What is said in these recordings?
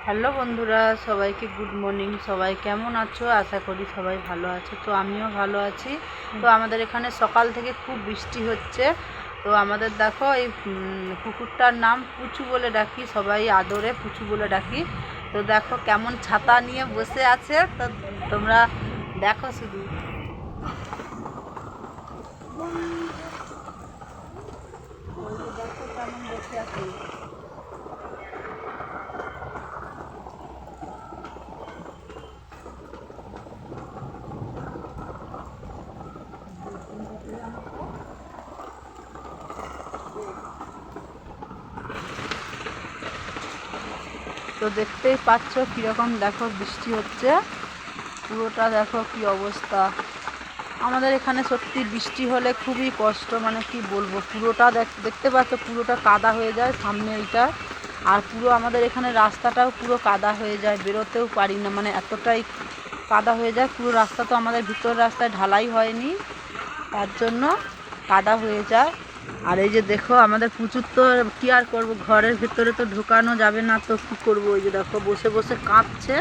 Hello বন্ধুরা, সবাইকে good morning. সবাই কেমন আছো? আশা করি সবাই ভালো আছো। তো আমিও ভালো আছি। তো আমাদের এখানে সকাল থেকে খুব বৃষ্টি হচ্ছে। তো আমাদের দেখো এই পুকুরটার নাম পুচু বলে ডাকি, সবাই আদরে পুচু বলে ডাকি। তো দেখো কেমন ছাতা নিয়ে বসে আছে, তো তোমরা দেখো শুধু। দেখো কেমন বসে আছে। তো দেখতেই পাচ্ছ কীরকম, দেখো বৃষ্টি হচ্ছে, পুরোটা দেখো কি অবস্থা। আমাদের এখানে সত্যি বৃষ্টি হলে খুবই কষ্ট, মানে কি বলবো, পুরোটা দেখতে পাচ্ছ পুরোটা কাদা হয়ে যায় সামনে এইটা। আর পুরো আমাদের এখানে রাস্তাটাও পুরো কাদা হয়ে যায়, বেরোতেও পারি না, মানে এতটাই কাদা হয়ে যায় পুরো রাস্তা। তো আমাদের ভিতরের রাস্তায় ঢালাই হয়নি, তার জন্য কাদা হয়ে যায়। আর এই যে দেখো আমাদের প্রচুর, তো কী আর করবো, ঘরের ভিতরে তো ঢোকানো যাবে না, তো কী করবো। ওই যে দেখো বসে বসে কাঁপছে,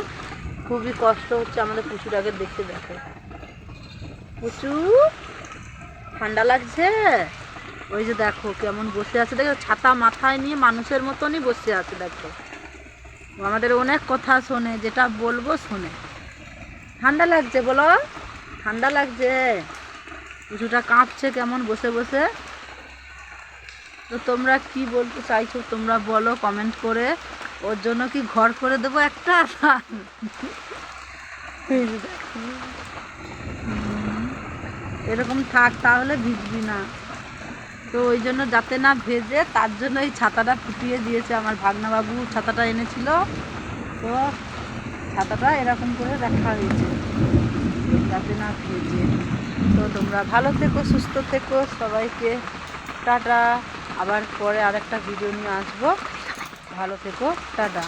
খুবই কষ্ট হচ্ছে আমাদের পুচুটাকে দেখতে। দেখো পুচু, ঠান্ডা লাগছে। ওই যে দেখো কেমন বসে আছে, দেখো ছাতা মাথায় নিয়ে মানুষের মতনই বসে আছে। দেখো আমাদের অনেক কথা শোনে, যেটা বলবো শোনে। ঠান্ডা লাগছে বলো, ঠান্ডা লাগছে। পুচুটা কাঁপছে কেমন বসে বসে। তো তোমরা কি বলতে চাইছো তোমরা বলো কমেন্ট করে। ওর জন্য কি ঘর করে দেবো একটা? এরকম থাক, তাহলে ভিজবি না। তো ওই জন্য যাতে না ভেজে, তার জন্য এই ছাতাটা ফুটিয়ে দিয়েছে আমার ভাগনাবাবু। ছাতাটা এনেছিল, তো ছাতাটা এরকম করে রাখা হয়েছে যাতে না ভেজে। তো তোমরা ভালো থেকো, সুস্থ থেকো, সবাইকে টাটা। আবার পরে আরেকটা ভিডিও নিয়ে আসবো। ভালো থেকো, টাটা।